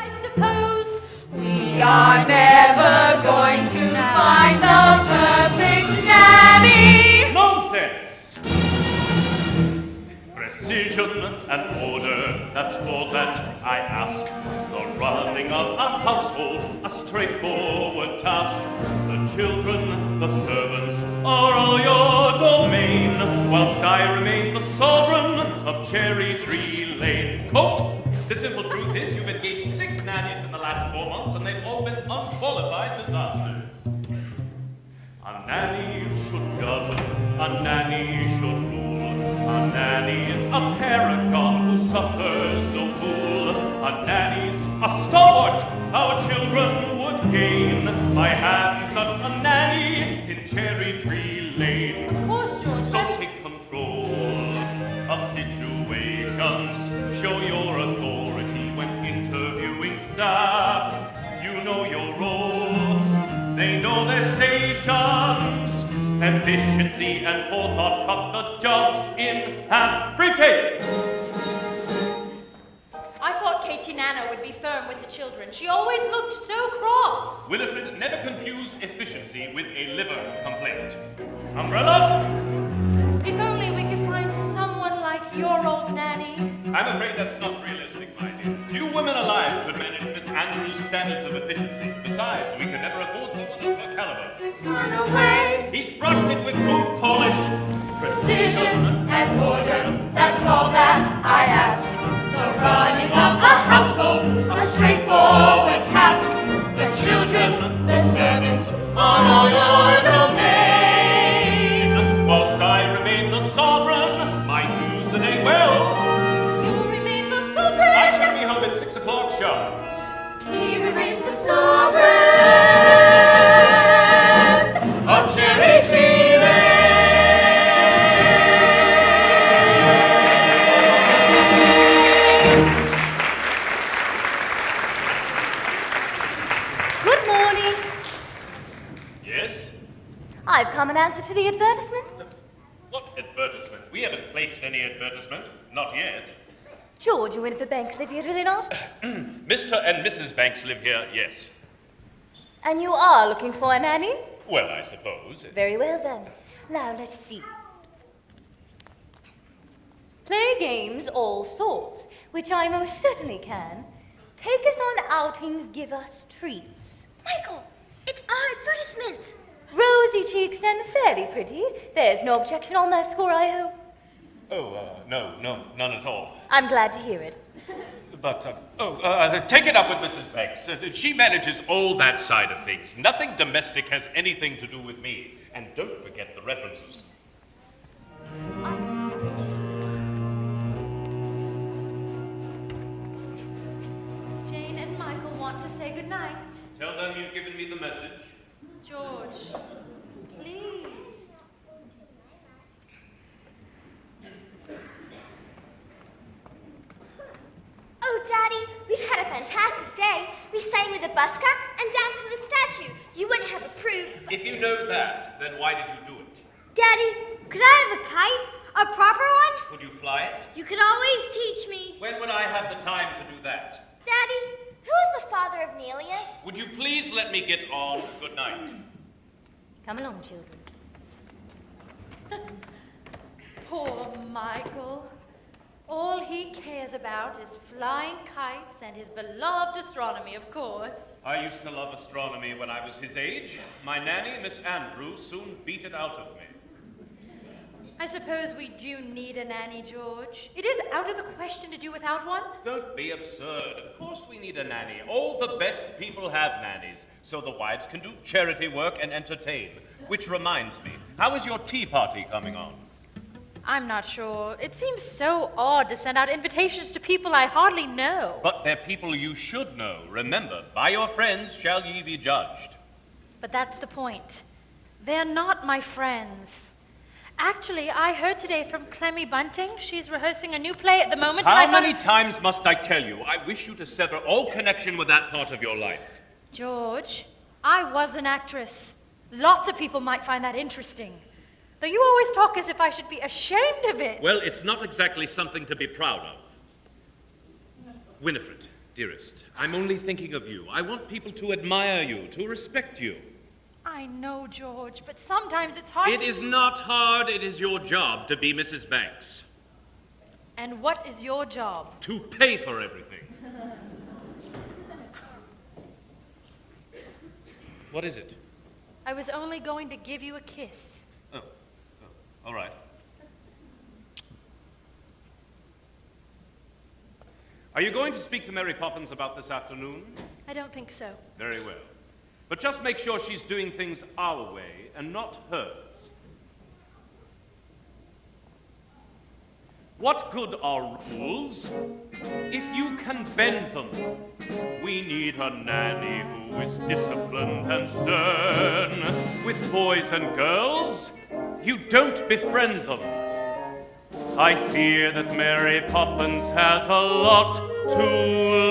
I suppose we are never going to find the perfect nanny. Nonsense! Precision and order, that's all that I ask. The running of a household, a straightforward task. The children, the servants, are all your domain, whilst I remain the sovereign of Cherry Tree Lane. Quote, the simple truth is you've engaged 6 nannies in the last 4 months, and they've all been unqualified disasters. A nanny should govern, a nanny should rule. A nanny is a paragon who suffers no fool. A nanny's a stalwart our children would gain by having such a nanny in Cherry Tree Lane. Of course, George. So take control of situations. Show your authority when interviewing staff. You know your role. They know their stations. Efficiency and forethought cut the jobs in half. Briefcase! I thought Katie Nana would be firm with the children. She always looked so cross. Winifred, never confuse efficiency with a liver complaint. Umbrella? If only we could find someone like your old nanny. I'm afraid that's not realistic, my dear. Few women alive could manage Miss Andrews' standards of efficiency. Besides, we could never afford someone of her caliber. Run away. He's brushed it with boot polish. Precision and order, that's all that I ask. The running of a household, a straightforward task. The children, the servants, on all your domain. Whilst I remain the sovereign, might use the day well. You remain the sovereign. I shall be home at 6 o'clock sharp. He remains the sovereign of Cherry Tree Lane. Good morning. Yes? I've come in answer to the advertisement. What advertisement? We haven't placed any advertisement. Not yet. George and Winifred Banks live here, do they not? Mr. and Mrs. Banks live here, yes. And you are looking for a nanny? Well, I suppose. Very well, then. Now, let's see. Play games all sorts, which I most certainly can. Take us on outings, give us treats. Michael, it's our advertisement. Rosy cheeks and fairly pretty. There's no objection on that score, I hope. Oh, no, none at all. I'm glad to hear it. But, take it up with Mrs. Banks. She manages all that side of things. Nothing domestic has anything to do with me. And don't forget the references. Jane and Michael want to say goodnight. Tell them you've given me the message. George, please. Oh, Daddy, we've had a fantastic day. We sang with the bus car and danced with a statue. You wouldn't have approved. If you know that, then why did you do it? Daddy, could I have a kite? A proper one? Could you fly it? You could always teach me. When would I have the time to do that? Daddy, who is the father of Neleus? Would you please let me get on? Good night. Come along, children. Poor Michael. All he cares about is flying kites and his beloved astronomy, of course. I used to love astronomy when I was his age. My nanny, Miss Andrews, soon beat it out of me. I suppose we do need a nanny, George. It is out of the question to do without one. Don't be absurd. Of course we need a nanny. All the best people have nannies, so the wives can do charity work and entertain. Which reminds me, how is your tea party coming on? I'm not sure. It seems so odd to send out invitations to people I hardly know. But they're people you should know. Remember, by your friends shall ye be judged. But that's the point. They're not my friends. Actually, I heard today from Clemmy Bunting. She's rehearsing a new play at the moment. How many times must I tell you? I wish you to sever all connection with that part of your life. George, I was an actress. Lots of people might find that interesting. Though you always talk as if I should be ashamed of it. Well, it's not exactly something to be proud of. Winifred, Dearest, I'm only thinking of you. I want people to admire you, to respect you. I know, George, but sometimes it's hard It is not hard. It is your job to be Mrs. Banks. And what is your job? To pay for everything. What is it? I was only going to give you a kiss. Oh, all right. Are you going to speak to Mary Poppins about this afternoon? I don't think so. Very well. But just make sure she's doing things our way and not hers. What good are rules if you can bend them? We need a nanny who is disciplined and stern. With boys and girls, you don't befriend them. I fear that Mary Poppins has a lot to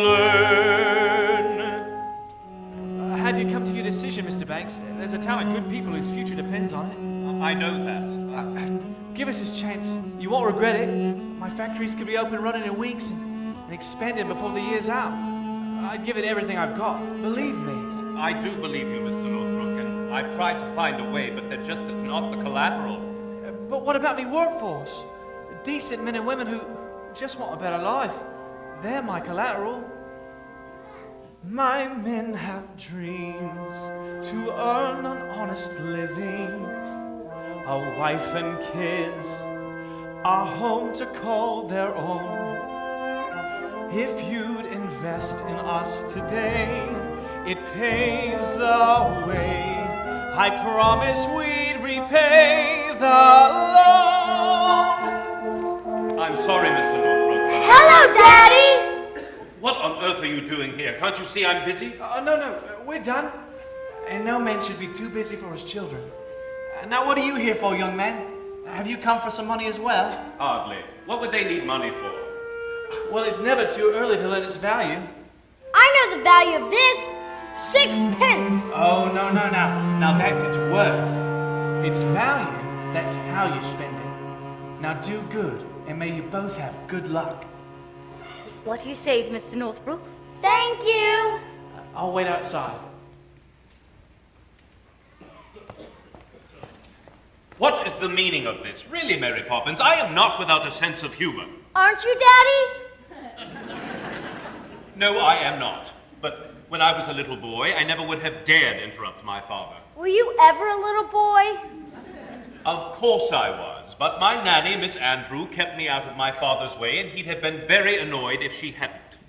learn. Have you come to your decision, Mr. Banks? There's a town of good people whose future depends on it. I know that. Give us this chance. You won't regret it. My factories could be open and running in weeks and expanding before the year's out. I'd give it everything I've got. Believe me. I do believe you, Mr. Northbrook, and I've tried to find a way, but there just is not the collateral. But what about me workforce? Decent men and women who just want a better life. They're my collateral. My men have dreams to earn an honest living, a wife and kids, a home to call their own. If you'd invest in us today, it paves the way. I promise we'd repay the loan. I'm sorry, Mr. Northbrook. Hello, Daddy! What on earth are you doing here? Can't you see I'm busy? No, we're done. And no man should be too busy for his children. Now, what are you here for, young man? Have you come for some money as well? Hardly. What would they need money for? Well, it's never too early to learn its value. I know the value of this. 6 pence. Oh, no. Now that's its worth. Its value, that's how you spend it. Now do good, and may you both have good luck. What do you say to Mr. Northbrook? Thank you. I'll wait outside. What is the meaning of this? Really, Mary Poppins, I am not without a sense of humor. Aren't you, Daddy? No, I am not. But when I was a little boy, I never would have dared interrupt my father. Were you ever a little boy? Of course I was, but my nanny, Miss Andrew, kept me out of my father's way, and he'd have been very annoyed if she hadn't.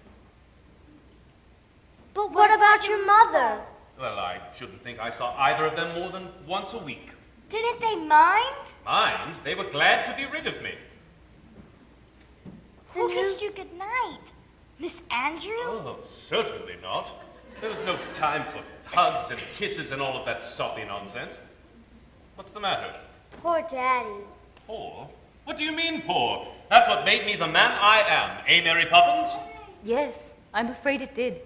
But what about your mother? Well, I shouldn't think I saw either of them more than once a week. Didn't they mind? Mind? They were glad to be rid of me. Who kissed you goodnight? Miss Andrew? Oh, certainly not. There was no time for hugs and kisses and all of that soppy nonsense. What's the matter? Poor Daddy. Poor? What do you mean, poor? That's what made me the man I am, eh, Mary Poppins? Yes, I'm afraid it did.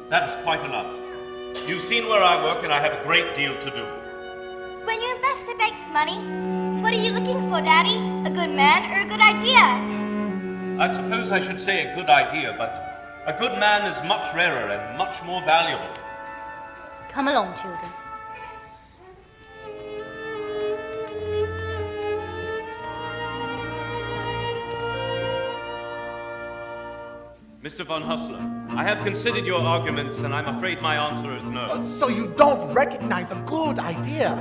That is quite enough. You've seen where I work, and I have a great deal to do. When you invest the bank's money, what are you looking for, Daddy? A good man or a good idea? I suppose I should say a good idea, but a good man is much rarer and much more valuable. Come along, children. Mr. von Hustler, I have considered your arguments, and I'm afraid my answer is no. So you don't recognize a good idea?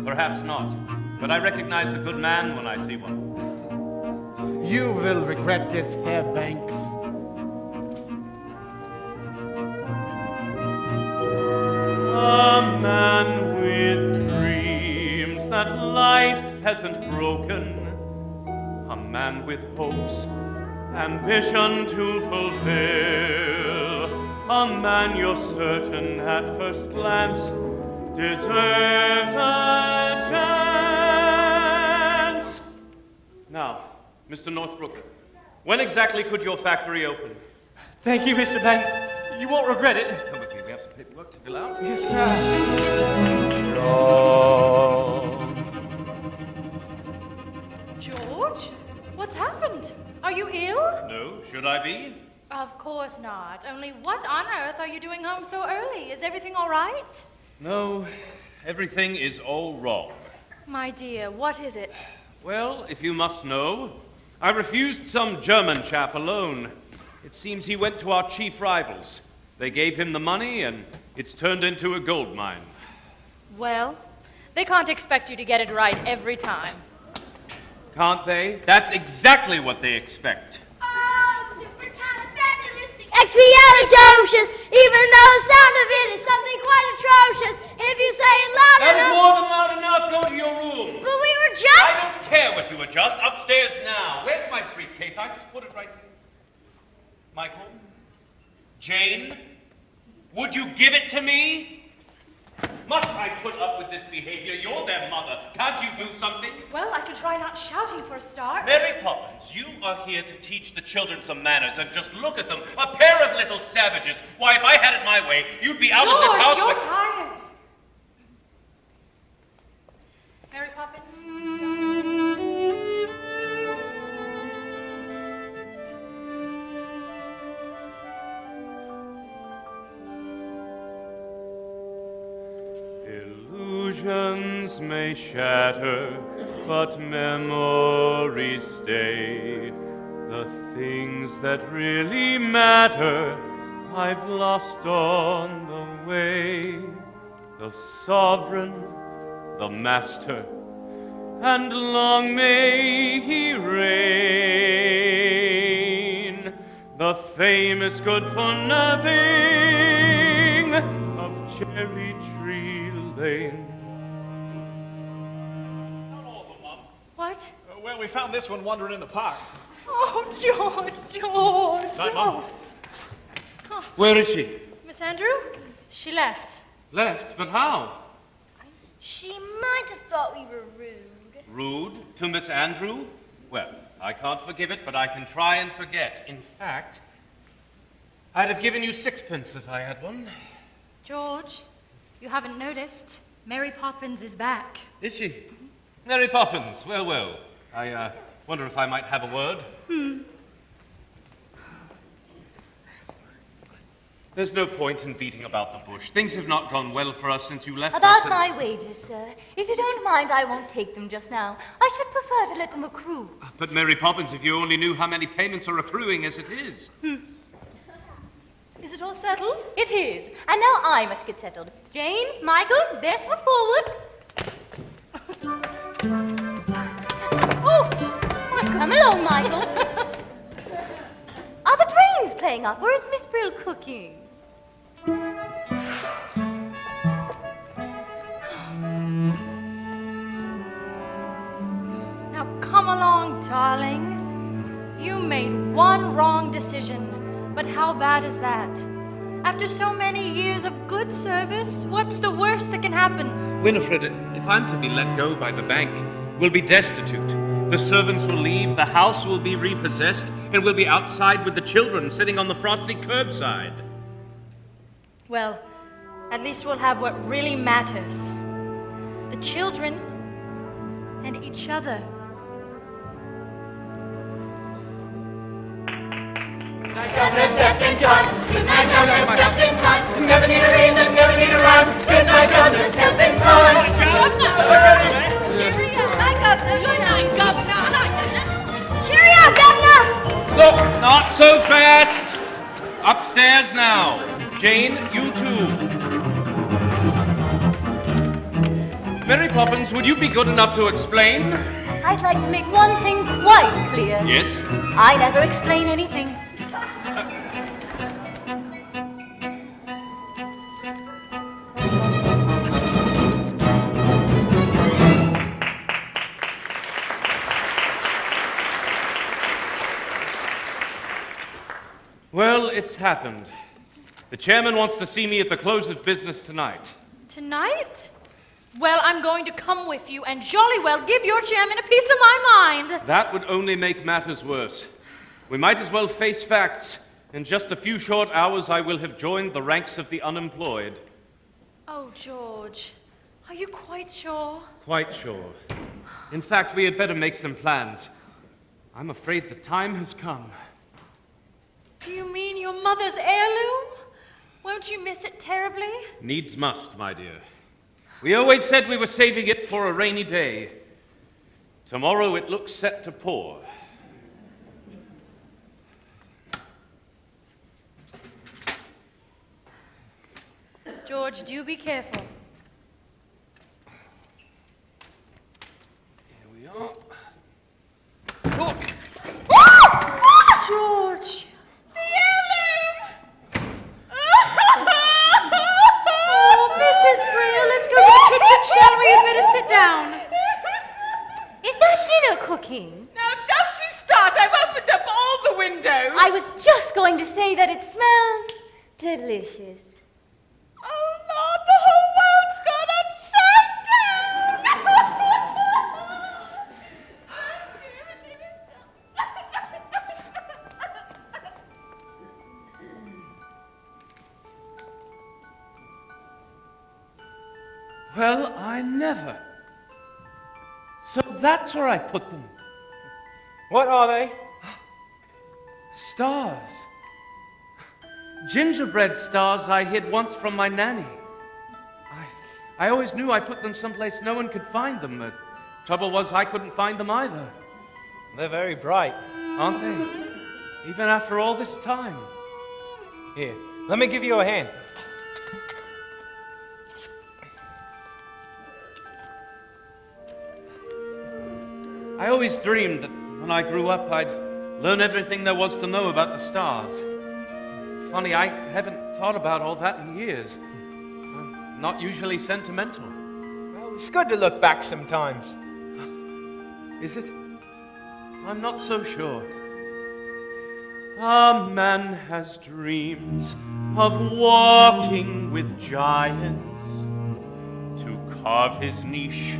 Perhaps not, but I recognize a good man when I see one. You will regret this, Herr Banks. A man with dreams that life hasn't broken. A man with hopes, ambition to fulfill. A man you're certain at first glance deserves a chance. Now, Mr. Northbrook, when exactly could your factory open? Thank you, Mr. Banks. You won't regret it. Come with me, we have some paperwork to fill out. Yes, sir. George? What's happened? Are you ill? No, should I be? Of course not. Only what on earth are you doing home so early? Is everything all right? No, everything is all wrong. My dear, what is it? Well, if you must know, I refused some German chap a loan. It seems he went to our chief rivals. They gave him the money, and it's turned into a gold mine. Well, they can't expect you to get it right every time. Can't they? That's exactly what they expect. Expialidocious, even though the sound of it is something quite atrocious. If you say it loud That is enough. more than loud enough. Go to your room. But we were just. I don't care what you adjust. Upstairs now. Where's my briefcase? I just put it right here. Michael? Jane? Would you give it to me? Must I put up with this behavior? You're their mother. Can't you do something? Well, I could try not shouting for a start. Mary Poppins, you are here to teach the children some manners, and just look at them. A pair of little savages. Why, if I had it my way, you'd be out of this house You're with... tired. Mary Poppins? Illusions may shatter, but memories stay. The things that really matter, I've lost on the way. The sovereign, the master, and long may he reign. The famous good-for-nothing of Cherry Tree Lane. Not all of them, Mom. What? Well, we found this one wandering in the park. Oh, George. Right, Mom? Where is she? Miss Andrew? She left. Left, but how? She might have thought we were rude. Rude to Miss Andrew? Well, I can't forgive it, but I can try and forget. In fact, I'd have given you sixpence if I had one. George, you haven't noticed. Mary Poppins is back. Is she? Mary Poppins. Well, well. I wonder if I might have a word. There's no point in beating about the bush. Things have not gone well for us since you left us. About and- my wages, sir. If you don't mind, I won't take them just now. I should prefer to let them accrue. But Mary Poppins, if you only knew how many payments are accruing as it is. Is it all settled? It is. And now I must get settled. Jane, Michael, best foot forward. Oh, come along, Michael. Are the trains playing up, or is Miss Brill cooking? Now come along, darling. You made one wrong decision, but how bad is that? After so many years of good service, what's the worst that can happen? Winifred, if I'm to be let go by the bank, we'll be destitute. The servants will leave, the house will be repossessed, and we'll be outside with the children sitting on the frosty curbside. Well, at least we'll have what really matters. The children and each other. Governor, step in time. Good night, Governor, step in time. Never need a reason, never need a rhyme. Good night, Governor, step in time. Cheerio, my governor. Good night, governor. Cheerio, Governor! Look, not so fast! Upstairs now. Jane, you too. Mary Poppins, would you be good enough to explain? I'd like to make one thing quite clear. Yes? I never explain anything. Well, it's happened. The chairman wants to see me at the close of business tonight. Tonight? Well, I'm going to come with you and jolly well give your chairman a piece of my mind. That would only make matters worse. We might as well face facts. In just a few short hours, I will have joined the ranks of the unemployed. Oh, George, are you quite sure? Quite sure. In fact, we had better make some plans. I'm afraid the time has come. Do you mean your mother's heirloom? Won't you miss it terribly? Needs must, my dear. We always said we were saving it for a rainy day. Tomorrow it looks set to pour. George, do be careful. Here we are. George! The heirloom! Oh, Mrs. Brill, let's go to the kitchen, shall we? You'd better sit down. Is that dinner cooking? Now, don't you start. I've opened up all the windows. I was just going to say that it smells delicious. Oh, Lord, the whole world's gone upside down. Well, I never. So that's where I put them. What are they? Stars. Gingerbread stars I hid once from my nanny. I always knew I put them someplace no one could find them. The trouble was I couldn't find them either. They're very bright. Aren't they? Even after all this time. Here, let me give you a hand. I always dreamed that when I grew up, I'd learn everything there was to know about the stars. Funny, I haven't thought about all that in years. I'm not usually sentimental. Well, it's good to look back sometimes. Is it? I'm not so sure. A man has dreams of walking with giants to carve his niche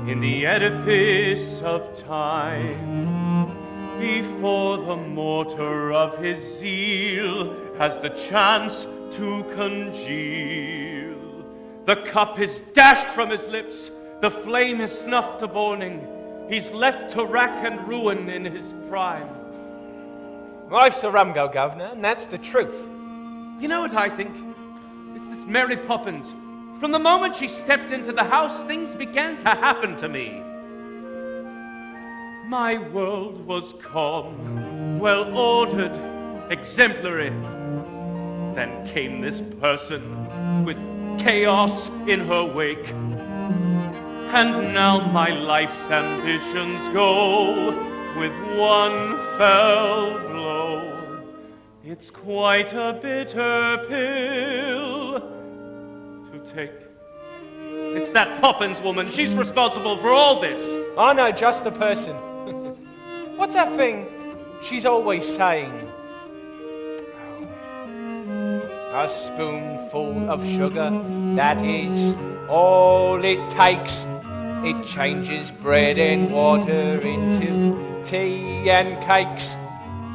in the edifice of time, before the mortar of his zeal has the chance to congeal. The cup is dashed from his lips, the flame is snuffed to burning, he's left to rack and ruin in his prime. Life's a rum-go, Governor, and that's the truth. You know what I think? It's this Mary Poppins. From the moment she stepped into the house, things began to happen to me. My world was calm, well-ordered, exemplary. Then came this person with chaos in her wake. And now my life's ambitions go with one fell blow. It's quite a bitter pill to take. It's that Poppins woman. She's responsible for all this. I know just the person. What's that thing she's always saying? A spoonful of sugar, that is all it takes. It changes bread and water into tea and cakes.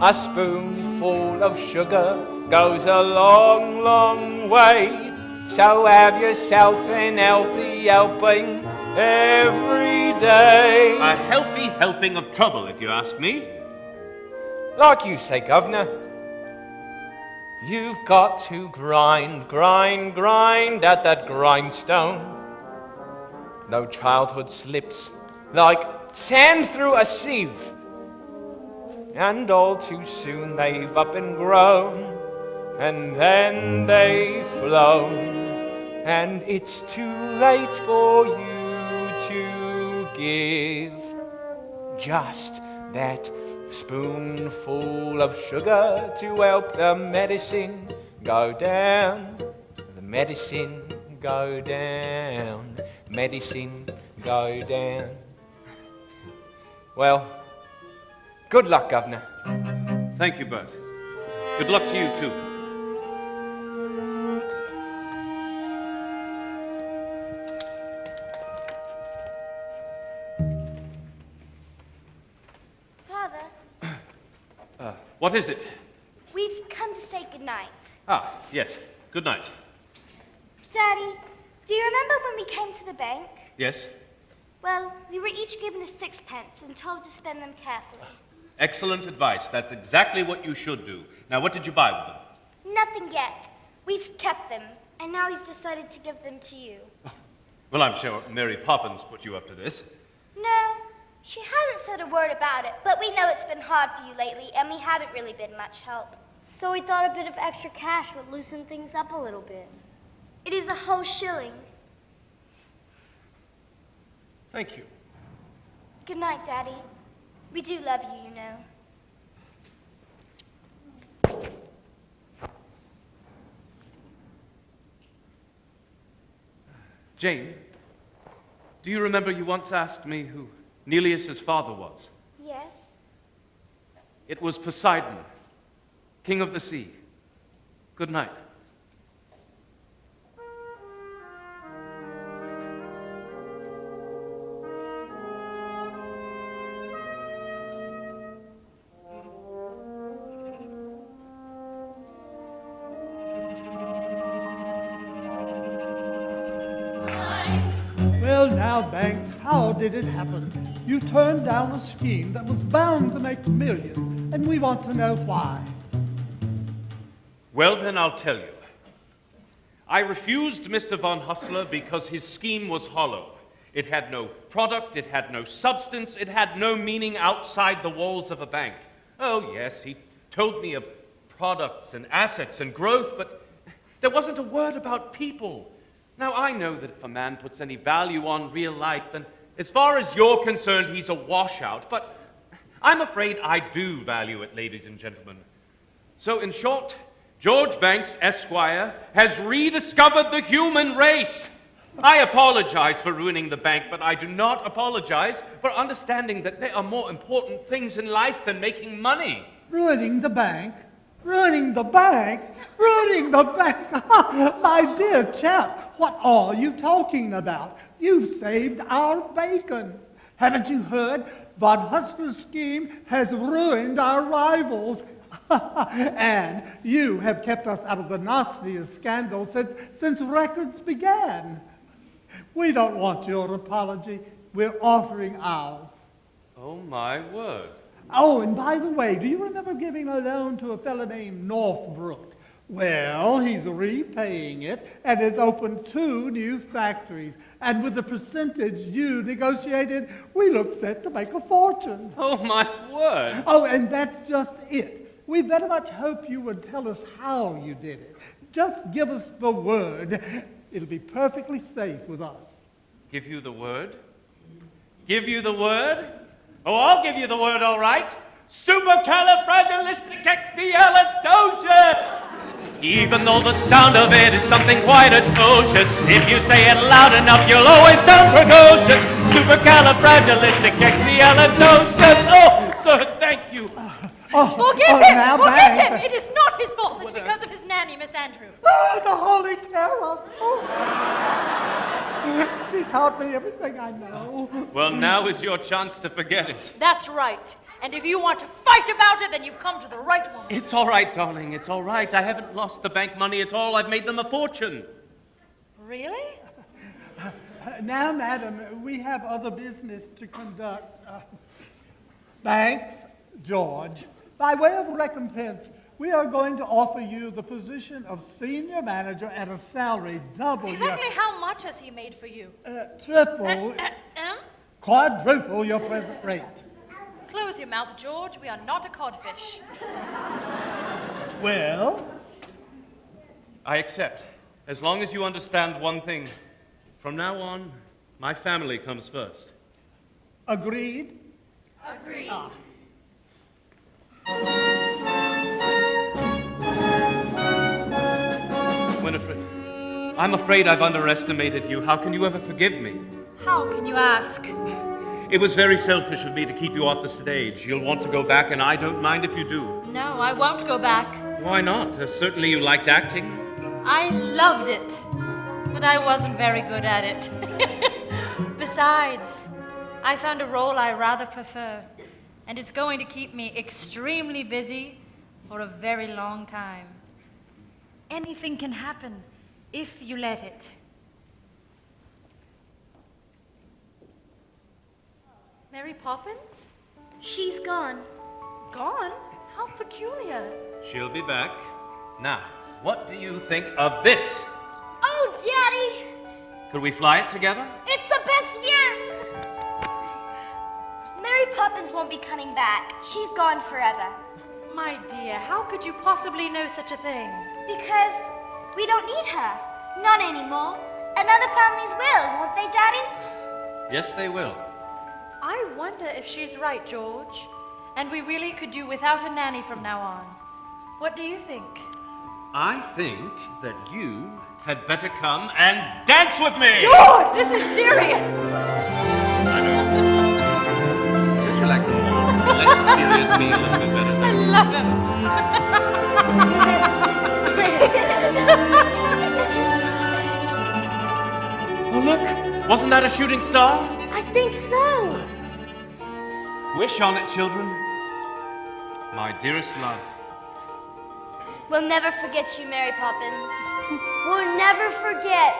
A spoonful of sugar goes a long, long way. So have yourself an healthy helping every day. A healthy helping of trouble, if you ask me. Like you say, Governor, you've got to grind, grind, grind at that grindstone. No childhood slips like sand through a sieve. And all too soon they've up and grown, and then they've flown, and it's too late for you to give just that spoonful of sugar to help the medicine go down. The medicine go down. Medicine go down. Well, good luck, Governor. Thank you, Bert. Good luck to you, too. Father, What is it? we've come to say goodnight. Ah, yes. Good night. Daddy, do you remember when we came to the bank? Yes? Well, we were each given a sixpence and told to spend them carefully. Excellent advice. That's exactly what you should do. Now, what did you buy with them? Nothing yet. We've kept them, and now we've decided to give them to you. Well, I'm sure Mary Poppins put you up to this. No, she hasn't said a word about it, but we know it's been hard for you lately, and we haven't really been much help. So we thought a bit of extra cash would loosen things up a little bit. It is a whole shilling. Thank you. Good night, Daddy. We do love you, you know. Jane, do you remember you once asked me who Neleus's father was? Yes? It was Poseidon, king of the sea. Good night. Well, now, Banks, how did it happen? You turned down a scheme that was bound to make millions, and we want to know why. Well, then I'll tell you. I refused Mr. Von Hustler because his scheme was hollow. It had no product, it had no substance, it had no meaning outside the walls of a bank. Oh, yes, he told me of products and assets and growth, but there wasn't a word about people. Now, I know that if a man puts any value on real life, then as far as you're concerned, he's a washout. But I'm afraid I do value it, ladies and gentlemen. So, in short, George Banks, Esquire, has rediscovered the human race. I apologize for ruining the bank, but I do not apologize for understanding that there are more important things in life than making money. Ruining the bank? Ruining the bank? Ruining the bank? My dear chap, what are you talking about? You've saved our bacon. Haven't you heard? Von Hustler's scheme has ruined our rivals. And you have kept us out of the nastiest scandal since records began. We don't want your apology. We're offering ours. Oh, my word. Oh, and by the way, do you remember giving a loan to a fellow named Northbrook? Well, he's repaying it and has opened 2 new factories. And with the percentage you negotiated, we look set to make a fortune. Oh, my word. Oh, and that's just it. We very much hope you would tell us how you did it. Just give us the word. It'll be perfectly safe with us. Give you the word? Give you the word? Oh, I'll give you the word, all right. Supercalifragilisticexpialidocious! Even though the sound of it is something quite atrocious, if you say it loud enough, you'll always sound precocious. Supercalifragilisticexpialidocious. Oh, sir, thank you. Forgive him! It is not his fault. It's because of his nanny, Miss Andrew. Oh, the Holy Terror! Oh. She taught me everything I know. Well, now is your chance to forget it. That's right. And if you want to fight about it, then you've come to the right woman. It's all right, darling. It's all right. I haven't lost the bank money at all. I've made them a fortune. Really? Now, madam, we have other business to conduct. Banks, George, by way of recompense, we are going to offer you the position of senior manager at a salary double Exactly how much has he made for you? triple, quadruple your present rate. Close your mouth, George. We are not a codfish. Well? I accept, as long as you understand one thing. From now on, my family comes first. Agreed? Agreed. Winifred, I'm afraid I've underestimated you. How can you ever forgive me? How can you ask? It was very selfish of me to keep you off the stage. You'll want to go back, and I don't mind if you do. No, I won't go back. Why not? Certainly you liked acting. I loved it, but I wasn't very good at it. Besides, I found a role I rather prefer, and it's going to keep me extremely busy for a very long time. Anything can happen if you let it. Mary Poppins? She's gone. Gone? How peculiar. She'll be back. Now, what do you think of this? Oh, Daddy! Could we fly it together? It's the best year! Mary Poppins won't be coming back. She's gone forever. My dear, how could you possibly know such a thing? Because we don't need her. Not anymore. And other families will, won't they, Daddy? Yes, they will. I wonder if she's right, George. And we really could do without a nanny from now on. What do you think? I think that you had better come and dance with me! George, this is serious! I know. Don't you like the less serious me a little bit better? I love him. Oh, look! Wasn't that a shooting star? I think so. Wish on it, children. My dearest love. We'll never forget you, Mary Poppins. We'll never forget